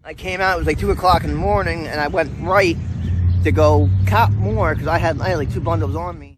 I came out, it was like 2 o'clock in the morning, and I went right to go cop more because I had like 2 bundles on me.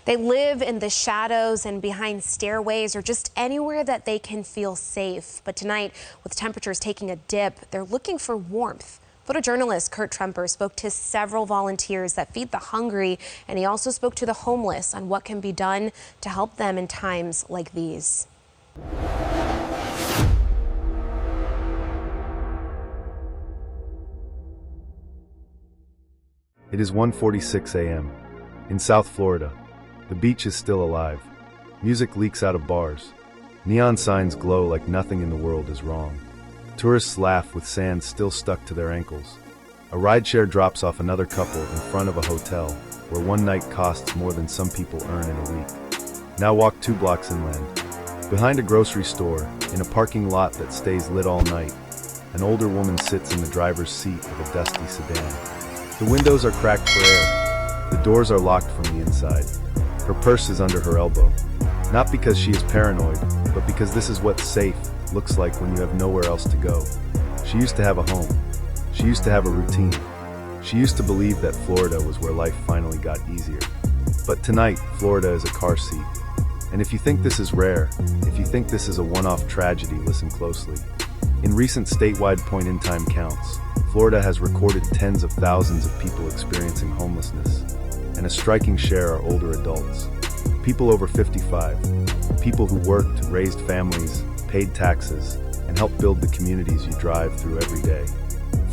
They live in the shadows and behind stairways or just anywhere that they can feel safe. But tonight, with temperatures taking a dip, they're looking for warmth. Photojournalist Kurt Tremper spoke to several volunteers that feed the hungry, and he also spoke to the homeless on what can be done to help them in times like these. It is 1:46 a.m. in South Florida. The beach is still alive. Music leaks out of bars. Neon signs glow like nothing in the world is wrong. Tourists laugh with sand still stuck to their ankles. A rideshare drops off another couple in front of a hotel where one night costs more than some people earn in a week. Now walk 2 blocks inland. Behind a grocery store, in a parking lot that stays lit all night, an older woman sits in the driver's seat of a dusty sedan. The windows are cracked for air. The doors are locked from the inside. Her purse is under her elbow. Not because she is paranoid, but because this is what safe looks like when you have nowhere else to go. She used to have a home. She used to have a routine. She used to believe that Florida was where life finally got easier. But tonight, Florida is a car seat. And if you think this is rare, if you think this is a one-off tragedy, listen closely. In recent statewide point-in-time counts, Florida has recorded tens of thousands of people experiencing homelessness, and a striking share are older adults. People over 55, people who worked, raised families, paid taxes, and helped build the communities you drive through every day.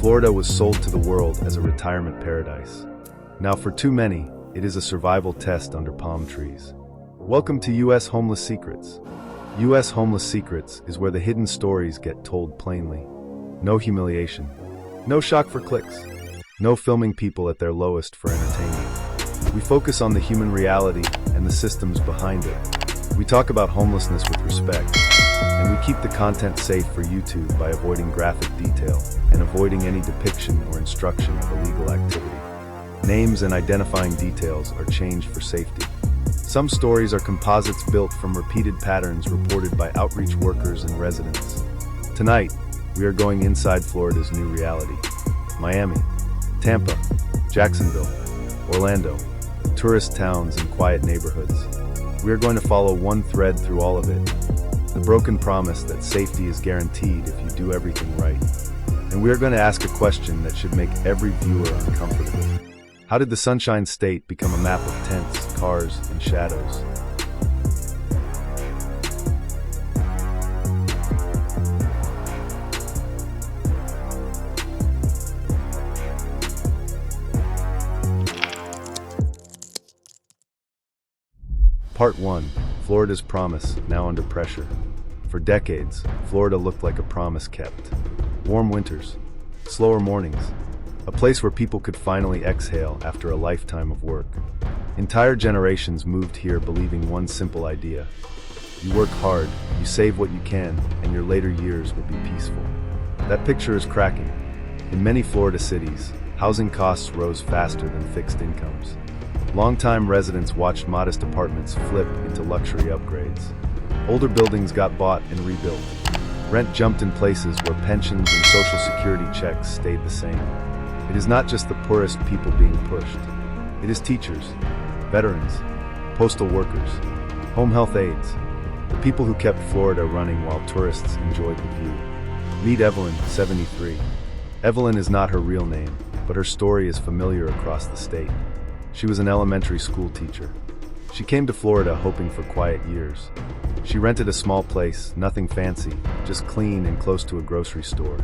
Florida was sold to the world as a retirement paradise. Now for too many, it is a survival test under palm trees. Welcome to U.S. Homeless Secrets. U.S. Homeless Secrets is where the hidden stories get told plainly. No humiliation. No shock for clicks. No filming people at their lowest for entertainment. We focus on the human reality and the systems behind it. We talk about homelessness with respect, and we keep the content safe for YouTube by avoiding graphic detail and avoiding any depiction or instruction of illegal activity. Names and identifying details are changed for safety. Some stories are composites built from repeated patterns reported by outreach workers and residents. Tonight, we are going inside Florida's new reality. Miami, Tampa, Jacksonville, Orlando, tourist towns and quiet neighborhoods. We are going to follow one thread through all of it. The broken promise that safety is guaranteed if you do everything right. And we are going to ask a question that should make every viewer uncomfortable. How did the Sunshine State become a map of tents, cars, and shadows? Part 1. Florida's promise, now under pressure. For decades, Florida looked like a promise kept. Warm winters, slower mornings, a place where people could finally exhale after a lifetime of work. Entire generations moved here believing one simple idea. You work hard, you save what you can, and your later years will be peaceful. That picture is cracking. In many Florida cities, housing costs rose faster than fixed incomes. Longtime residents watched modest apartments flip into luxury upgrades. Older buildings got bought and rebuilt. Rent jumped in places where pensions and social security checks stayed the same. It is not just the poorest people being pushed. It is teachers, veterans, postal workers, home health aides, the people who kept Florida running while tourists enjoyed the view. Meet Evelyn, 73. Evelyn is not her real name, but her story is familiar across the state. She was an elementary school teacher. She came to Florida hoping for quiet years. She rented a small place, nothing fancy, just clean and close to a grocery store.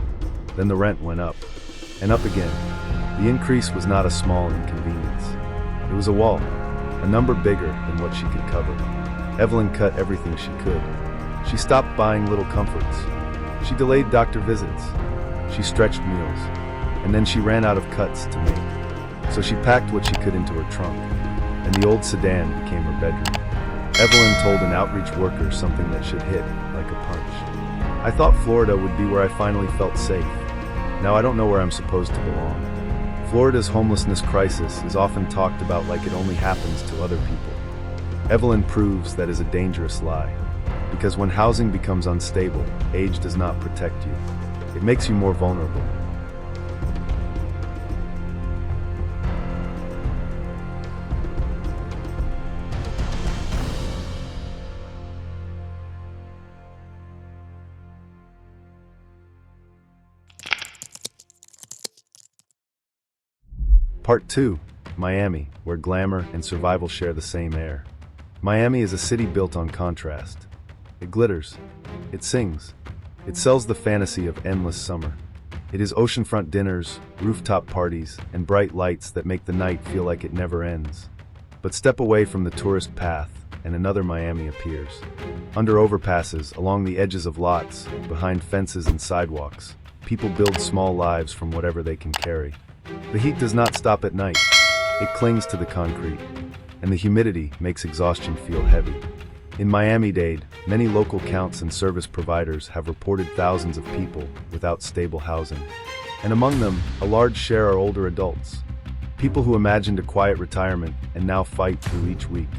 Then the rent went up, and up again. The increase was not a small inconvenience. It was a wall, a number bigger than what she could cover. Evelyn cut everything she could. She stopped buying little comforts. She delayed doctor visits. She stretched meals. And then she ran out of cuts to make. So she packed what she could into her trunk, and the old sedan became her bedroom. Evelyn told an outreach worker something that should hit like a punch. I thought Florida would be where I finally felt safe. Now I don't know where I'm supposed to belong. Florida's homelessness crisis is often talked about like it only happens to other people. Evelyn proves that is a dangerous lie. Because when housing becomes unstable, age does not protect you. It makes you more vulnerable. Part 2. Miami, where glamour and survival share the same air. Miami is a city built on contrast. It glitters. It sings. It sells the fantasy of endless summer. It is oceanfront dinners, rooftop parties, and bright lights that make the night feel like it never ends. But step away from the tourist path, and another Miami appears. Under overpasses, along the edges of lots, behind fences and sidewalks, people build small lives from whatever they can carry. The heat does not stop at night. It clings to the concrete, and the humidity makes exhaustion feel heavy. In Miami-Dade, many local counts and service providers have reported thousands of people without stable housing. And among them, a large share are older adults. People who imagined a quiet retirement and now fight through each week.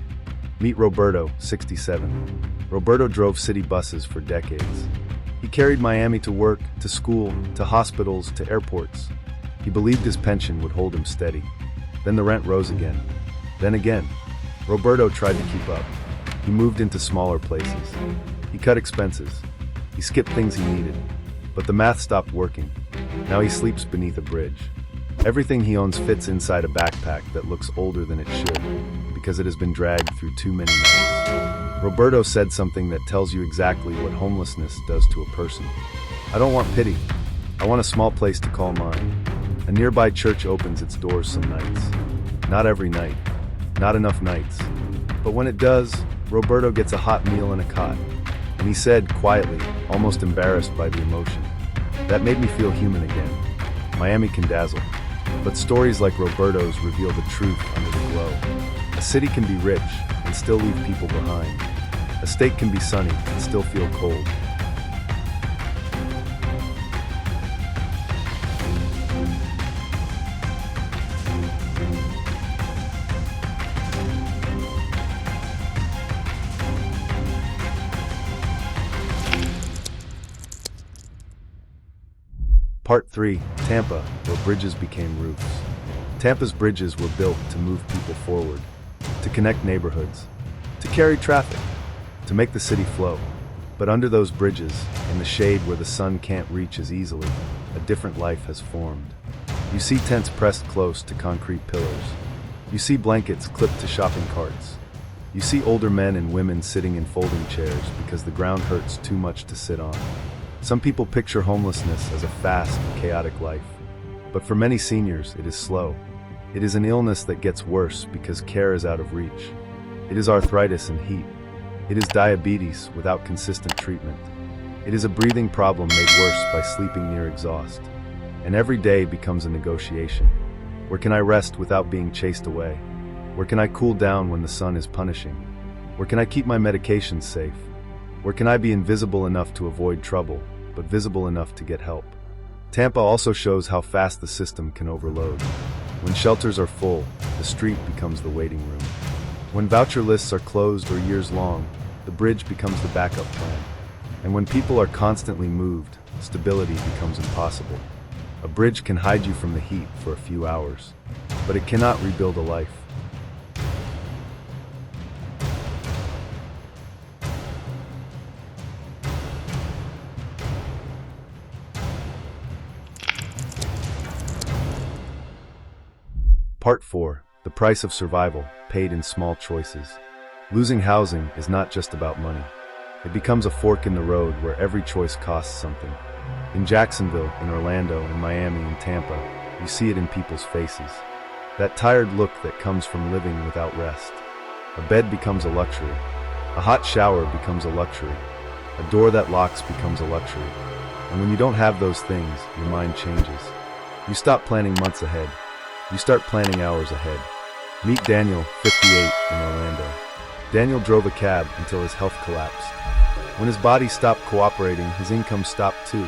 Meet Roberto, 67. Roberto drove city buses for decades. He carried Miami to work, to school, to hospitals, to airports. He believed his pension would hold him steady. Then the rent rose again. Then again. Roberto tried to keep up. He moved into smaller places. He cut expenses. He skipped things he needed. But the math stopped working. Now he sleeps beneath a bridge. Everything he owns fits inside a backpack that looks older than it should, because it has been dragged through too many nights. Roberto said something that tells you exactly what homelessness does to a person. I don't want pity. I want a small place to call mine. A nearby church opens its doors some nights. Not every night. Not enough nights. But when it does, Roberto gets a hot meal and a cot. And he said, quietly, almost embarrassed by the emotion, "That made me feel human again." Miami can dazzle. But stories like Roberto's reveal the truth under the glow. A city can be rich and still leave people behind. A state can be sunny and still feel cold. Part 3. Tampa, where bridges became roofs. Tampa's bridges were built to move people forward, to connect neighborhoods, to carry traffic, to make the city flow. But under those bridges, in the shade where the sun can't reach as easily, a different life has formed. You see tents pressed close to concrete pillars. You see blankets clipped to shopping carts. You see older men and women sitting in folding chairs because the ground hurts too much to sit on. Some people picture homelessness as a fast, chaotic life. But for many seniors, it is slow. It is an illness that gets worse because care is out of reach. It is arthritis and heat. It is diabetes without consistent treatment. It is a breathing problem made worse by sleeping near exhaust. And every day becomes a negotiation. Where can I rest without being chased away? Where can I cool down when the sun is punishing? Where can I keep my medications safe? Where can I be invisible enough to avoid trouble, but visible enough to get help? Tampa also shows how fast the system can overload. When shelters are full, the street becomes the waiting room. When voucher lists are closed or years long, the bridge becomes the backup plan. And when people are constantly moved, stability becomes impossible. A bridge can hide you from the heat for a few hours, but it cannot rebuild a life. Part 4. The price of survival, paid in small choices. Losing housing is not just about money. It becomes a fork in the road where every choice costs something. In Jacksonville, in Orlando, in Miami, in Tampa, you see it in people's faces. That tired look that comes from living without rest. A bed becomes a luxury. A hot shower becomes a luxury. A door that locks becomes a luxury. And when you don't have those things, your mind changes. You stop planning months ahead. You start planning hours ahead. Meet Daniel, 58, in Orlando. Daniel drove a cab until his health collapsed. When his body stopped cooperating, his income stopped too.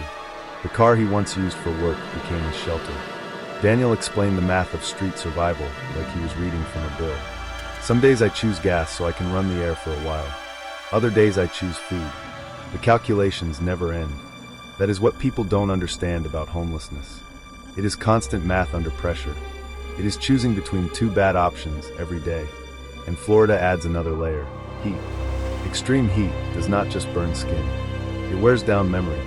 The car he once used for work became his shelter. Daniel explained the math of street survival like he was reading from a bill. Some days I choose gas so I can run the air for a while. Other days I choose food. The calculations never end. That is what people don't understand about homelessness. It is constant math under pressure. It is choosing between two bad options every day. And Florida adds another layer: heat. Extreme heat does not just burn skin. It wears down memory.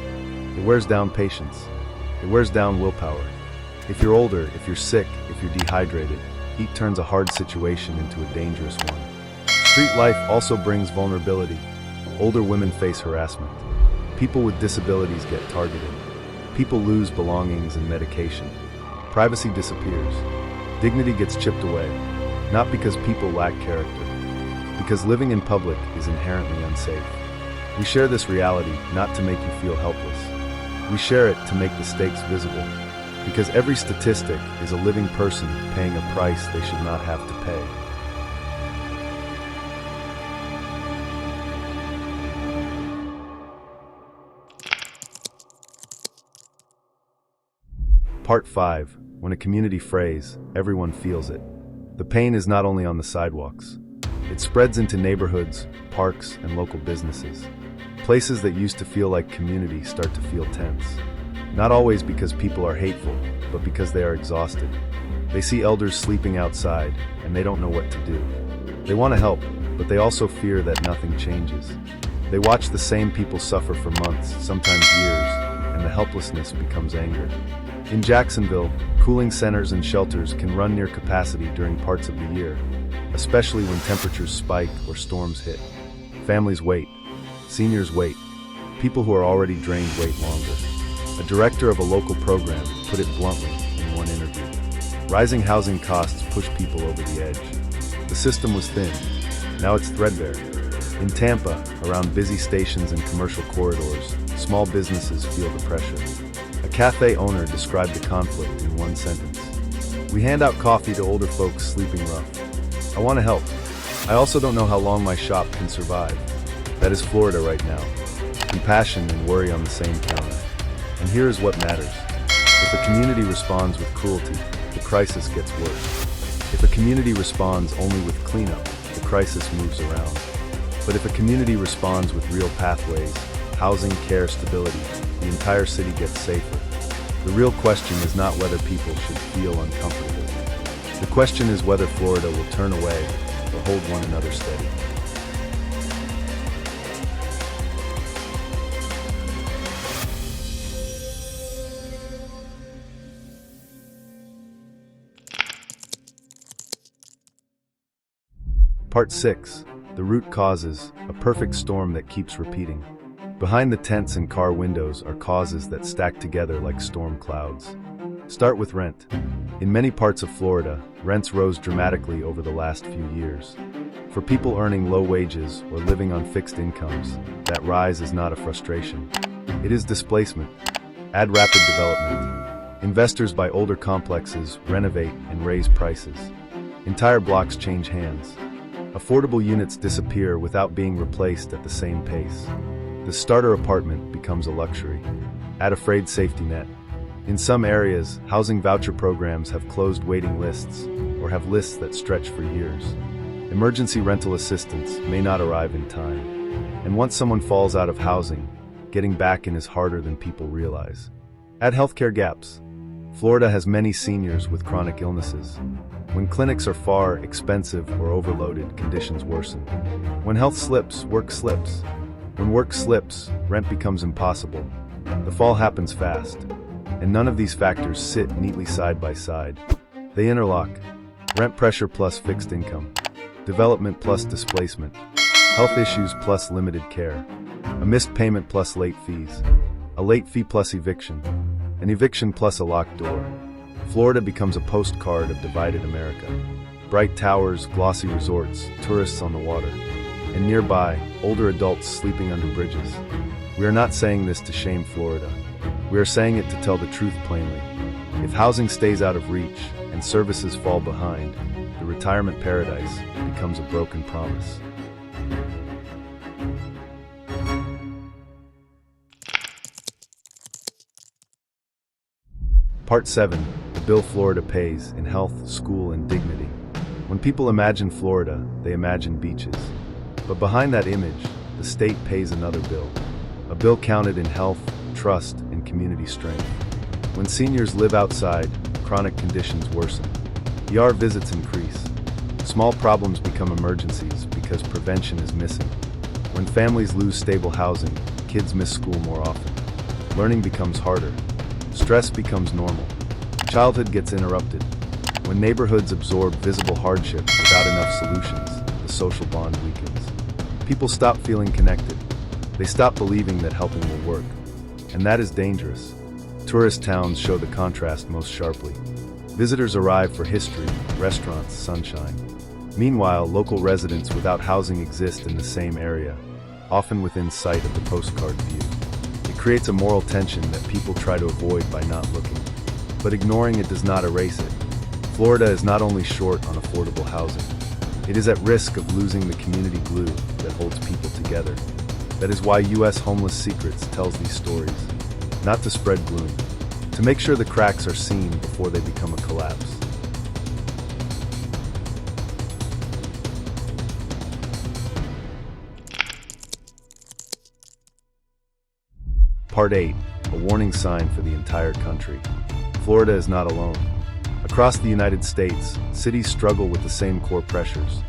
It wears down patience. It wears down willpower. If you're older, if you're sick, if you're dehydrated, heat turns a hard situation into a dangerous one. Street life also brings vulnerability. Older women face harassment. People with disabilities get targeted. People lose belongings and medication. Privacy disappears. Dignity gets chipped away, not because people lack character, because living in public is inherently unsafe. We share this reality not to make you feel helpless. We share it to make the stakes visible, because every statistic is a living person paying a price they should not have to pay. Part 5. When a community frays, everyone feels it. The pain is not only on the sidewalks. It spreads into neighborhoods, parks, and local businesses. Places that used to feel like community start to feel tense. Not always because people are hateful, but because they are exhausted. They see elders sleeping outside, and they don't know what to do. They want to help, but they also fear that nothing changes. They watch the same people suffer for months, sometimes years, and the helplessness becomes anger. In Jacksonville, cooling centers and shelters can run near capacity during parts of the year, especially when temperatures spike or storms hit. Families wait. Seniors wait. People who are already drained wait longer. A director of a local program put it bluntly in one interview. Rising housing costs push people over the edge. The system was thin. Now it's threadbare. In Tampa, around busy stations and commercial corridors, small businesses feel the pressure. A cafe owner described the conflict in one sentence. We hand out coffee to older folks sleeping rough. I want to help. I also don't know how long my shop can survive. That is Florida right now. Compassion and worry on the same counter. And here is what matters. If a community responds with cruelty, the crisis gets worse. If a community responds only with cleanup, the crisis moves around. But if a community responds with real pathways, housing, care, stability, the entire city gets safer. The real question is not whether people should feel uncomfortable. The question is whether Florida will turn away or hold one another steady. Part 6. The root causes, a perfect storm that keeps repeating. Behind the tents and car windows are causes that stack together like storm clouds. Start with rent. In many parts of Florida, rents rose dramatically over the last few years. For people earning low wages or living on fixed incomes, that rise is not a frustration. It is displacement. Add rapid development. Investors buy older complexes, renovate, and raise prices. Entire blocks change hands. Affordable units disappear without being replaced at the same pace. The starter apartment becomes a luxury. Add a frayed safety net. In some areas, housing voucher programs have closed waiting lists or have lists that stretch for years. Emergency rental assistance may not arrive in time. And once someone falls out of housing, getting back in is harder than people realize. Add healthcare gaps. Florida has many seniors with chronic illnesses. When clinics are far, expensive, or overloaded, conditions worsen. When health slips, work slips. When work slips, rent becomes impossible. The fall happens fast, and none of these factors sit neatly side by side. They interlock. Rent pressure plus fixed income. development plus displacement, health issues plus limited care, a missed payment plus late fees, a late fee plus eviction, an eviction plus a locked door. Florida becomes a postcard of divided America. Bright towers, glossy resorts, tourists on the water, and nearby, older adults sleeping under bridges. We are not saying this to shame Florida. We are saying it to tell the truth plainly. If housing stays out of reach and services fall behind, the retirement paradise becomes a broken promise. Part 7. The bill Florida pays in health, school, and dignity. When people imagine Florida, they imagine beaches. But behind that image, the state pays another bill. A bill counted in health, trust, and community strength. When seniors live outside, chronic conditions worsen. ER visits increase. Small problems become emergencies because prevention is missing. When families lose stable housing, kids miss school more often. Learning becomes harder. Stress becomes normal. Childhood gets interrupted. When neighborhoods absorb visible hardship without enough solutions, the social bond weakens. People stop feeling connected. They stop believing that helping will work. And that is dangerous. Tourist towns show the contrast most sharply. Visitors arrive for history, restaurants, sunshine. Meanwhile, local residents without housing exist in the same area, often within sight of the postcard view. It creates a moral tension that people try to avoid by not looking. But ignoring it does not erase it. Florida is not only short on affordable housing, it is at risk of losing the community glue that holds people together. That is why U.S. Homeless Secrets tells these stories, not to spread gloom, to make sure the cracks are seen before they become a collapse. Part 8. A warning sign for the entire country. Florida is not alone. Across the United States, cities struggle with the same core pressures.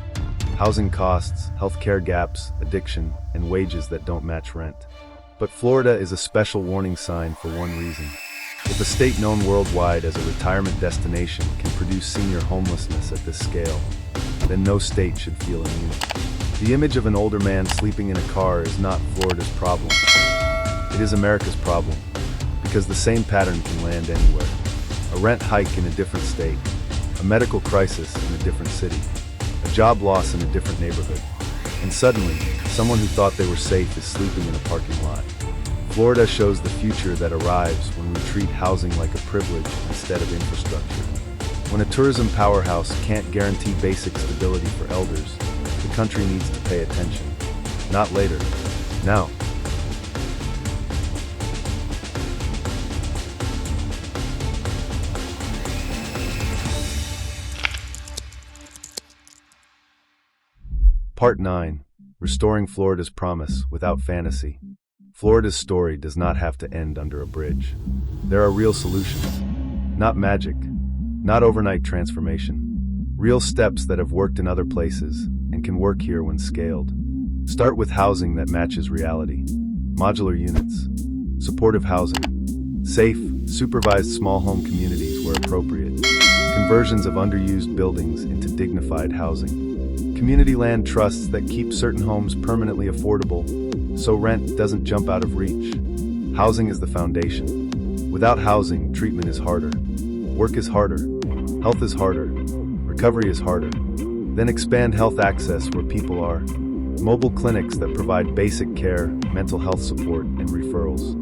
Housing costs, healthcare gaps, addiction, and wages that don't match rent. But Florida is a special warning sign for one reason. If a state known worldwide as a retirement destination can produce senior homelessness at this scale, then no state should feel immune. The image of an older man sleeping in a car is not Florida's problem. It is America's problem, because the same pattern can land anywhere. A rent hike in a different state, a medical crisis in a different city, a job loss in a different neighborhood. And suddenly, someone who thought they were safe is sleeping in a parking lot. Florida shows the future that arrives when we treat housing like a privilege instead of infrastructure. When a tourism powerhouse can't guarantee basic stability for elders, the country needs to pay attention. Not later, now. Part 9. Restoring Florida's Promise Without Fantasy. Florida's story does not have to end under a bridge. There are real solutions. Not magic. Not overnight transformation. Real steps that have worked in other places and can work here when scaled. Start with housing that matches reality. Modular units. Supportive housing. Safe, supervised small home communities where appropriate. Conversions of underused buildings into dignified housing. Community land trusts that keep certain homes permanently affordable, so rent doesn't jump out of reach. Housing is the foundation. Without housing, treatment is harder. Work is harder. Health is harder. Recovery is harder. Then expand health access where people are. Mobile clinics that provide basic care, mental health support, and referrals.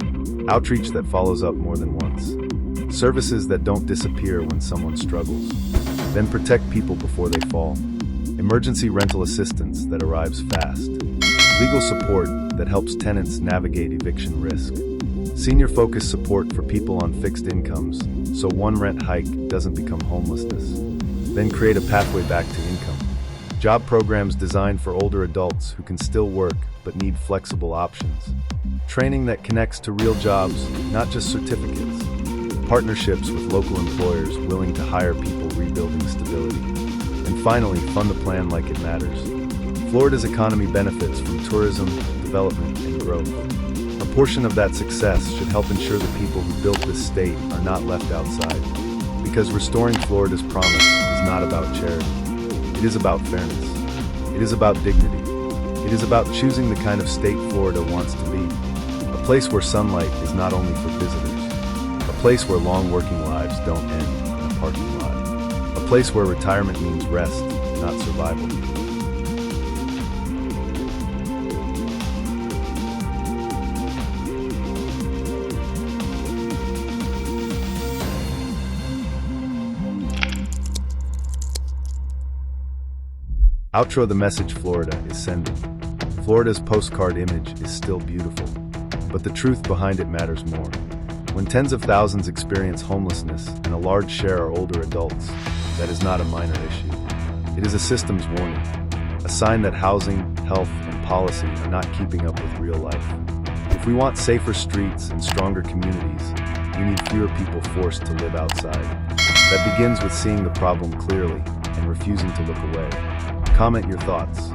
Outreach that follows up more than once. Services that don't disappear when someone struggles. Then protect people before they fall. Emergency rental assistance that arrives fast. Legal support that helps tenants navigate eviction risk. Senior-focused support for people on fixed incomes, so one rent hike doesn't become homelessness. Then create a pathway back to income. Job programs designed for older adults who can still work but need flexible options. Training that connects to real jobs, not just certificates. Partnerships with local employers willing to hire people rebuilding stability. And finally, fund the plan like it matters. Florida's economy benefits from tourism, development, and growth. A portion of that success should help ensure the people who built this state are not left outside. Because restoring Florida's promise is not about charity. It is about fairness. It is about dignity. It is about choosing the kind of state Florida wants to be. A place where sunlight is not only for visitors. A place where long working lives don't end in a parking lot. A place where retirement means rest, not survival. Outro: the message Florida is sending. Florida's postcard image is still beautiful, but the truth behind it matters more. When tens of thousands experience homelessness and a large share are older adults, that is not a minor issue. It is a systems warning, a sign that housing, health, and policy are not keeping up with real life. If we want safer streets and stronger communities, we need fewer people forced to live outside. That begins with seeing the problem clearly and refusing to look away. Comment your thoughts.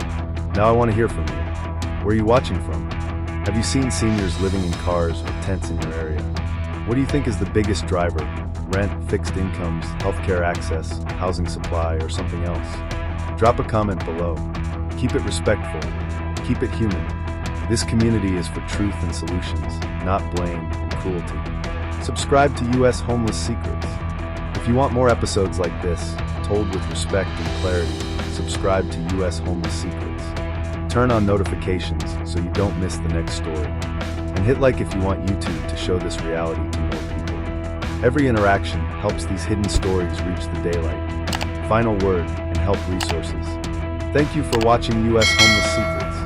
Now I want to hear from you. Where are you watching from? Have you seen seniors living in cars or tents in your area? What do you think is the biggest driver? Rent, fixed incomes, healthcare access, housing supply, or something else? Drop a comment below. Keep it respectful. Keep it human. This community is for truth and solutions, not blame and cruelty. Subscribe to U.S. Homeless Secrets. If you want more episodes like this, told with respect and clarity, subscribe to U.S. Homeless Secrets. Turn on notifications so you don't miss the next story. And hit like if you want YouTube to show this reality to more people. Every interaction helps these hidden stories reach the daylight. Final word and help resources. Thank you for watching U.S. Homeless Secrets.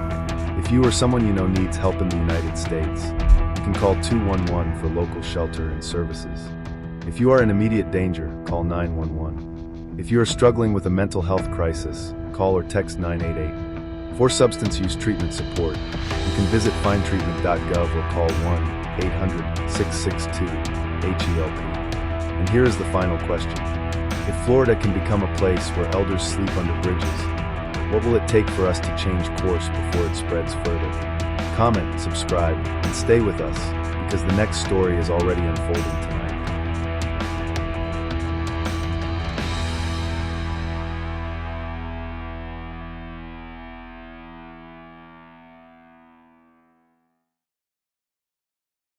If you or someone you know needs help in the United States, you can call 211 for local shelter and services. If you are in immediate danger, call 911. If you are struggling with a mental health crisis, call or text 988. For substance use treatment support, you can visit findtreatment.gov or call 1-800-662-HELP. And here is the final question. If Florida can become a place where elders sleep under bridges, what will it take for us to change course before it spreads further? Comment, subscribe, and stay with us, because the next story is already unfolding.